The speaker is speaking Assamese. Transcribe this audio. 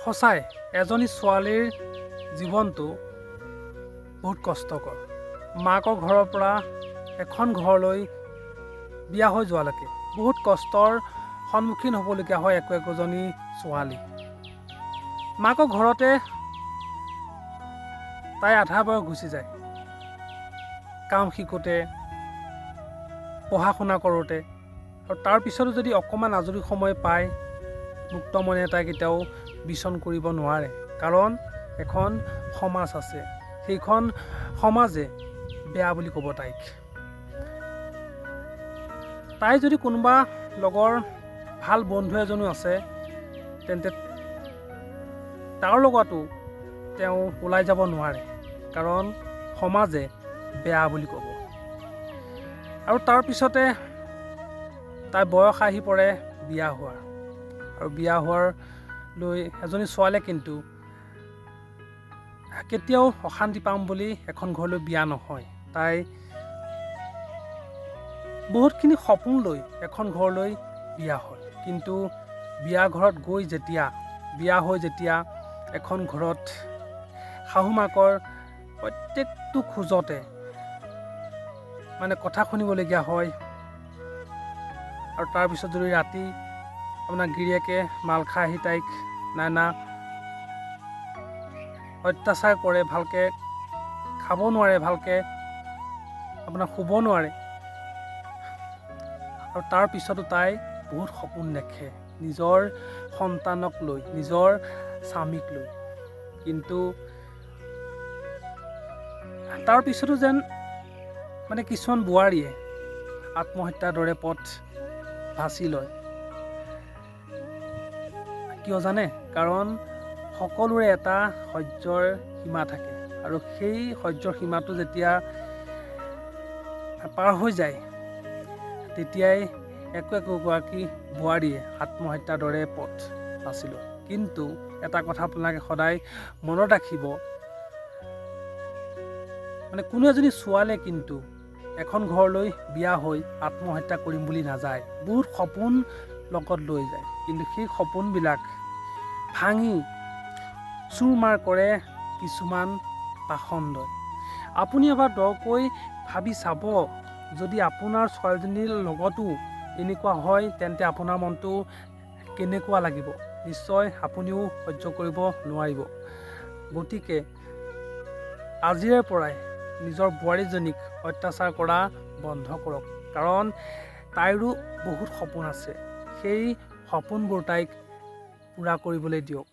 সঁচাই এজনী ছোৱালীৰ জীৱনটো বহুত কষ্টকৰ। মাকৰ ঘৰৰ পৰা এখন ঘৰলৈ বিয়া হৈ যোৱালৈকে বহুত কষ্টৰ সন্মুখীন হ'বলগীয়া হয় একোজনী ছোৱালী। মাকৰ ঘৰতে তাই আধা বয়স গুচি যায়, কাম শিকোঁতে, পঢ়া শুনা কৰোঁতে। আৰু তাৰ পিছতো যদি অকণমান আজৰি সময় পায়, মুক্ত মনে তাই কেতিয়াও বিচৰণ কৰিব নোৱাৰে। কাৰণ এখন সমাজ আছে, সেইখন সমাজে বেয়া বুলি ক'ব তাইক। তাই যদি কোনোবা লগৰ ভাল বন্ধু এজনো আছে, তেন্তে তাৰ লগতো তেওঁ ওলাই যাব নোৱাৰে, কাৰণ সমাজে বেয়া বুলি ক'ব। আৰু তাৰ পিছতে তাই বয়স আহি পৰে বিয়া হোৱাৰ। আৰু বিয়া হোৱাৰ লৈ এজনী ছোৱালীয়ে কিন্তু কেতিয়াও অশান্তি পাম বুলি এখন ঘৰলৈ বিয়া নহয়। তাই বহুতখিনি সপোন লৈ এখন ঘৰলৈ বিয়া হয়। কিন্তু বিয়া ঘৰত গৈ বিয়া হৈ যেতিয়া এখন ঘৰত শাহু মাকৰ প্ৰত্যেকটো খোজতে কথা শুনিবলগীয়া হয়। আৰু তাৰপিছত যদি ৰাতি আপোনাৰ গিৰিয়েকে মাল খাই আহি তাইক নানা অত্যাচাৰ কৰে, ভালকৈ খাব নোৱাৰে, ভালকৈ শুব নোৱাৰে। আৰু তাৰ পিছতো তাই বহুত সপোন দেখে নিজৰ সন্তানক লৈ, নিজৰ স্বামীক লৈ। কিন্তু তাৰ পিছতো যেন কিছুমান বোৱাৰীয়ে আত্মহত্যাৰ দৰে পথ বাছি লয়। কিয় জানে? কাৰণ সকলোৰে এটা সহ্যৰ সীমা থাকে, আৰু সেই সহ্যৰ সীমাটো যেতিয়া পাৰ হৈ যায়, তেতিয়াই একোগৰাকী বোৱাৰীয়ে আত্মহত্যাৰ দৰে পথ বাছি লয়। কিন্তু এটা কথা আপোনালোকে সদায় মনত ৰাখিব, কোনো এজনী ছোৱালীয়ে কিন্তু এখন ঘৰলৈ বিয়া হৈ আত্মহত্যা কৰিম বুলি নাযায়। বহুত সপোন লগত লৈ যায়, কিন্তু সেই সপোনবিলাক ভাঙি চুৰমাৰ কৰে কিছুমান পাখণ্ডই। আপুনি এবাৰ দৰকৈ ভাবি চাব, যদি আপোনাৰ ছোৱালীজনীৰ লগতো এনেকুৱা হয়, তেন্তে আপোনাৰ মনটো কেনেকুৱা লাগিব? নিশ্চয় আপুনিও সহ্য কৰিব নোৱাৰিব। গতিকে আজিৰে পৰাই নিজৰ বোৱাৰীজনীক অত্যাচাৰ কৰা বন্ধ কৰক, কাৰণ তাইৰো বহুত সপোন আছে। সেই সপোনবোৰ তাইক পূৰা কৰিবলৈ দিয়ক।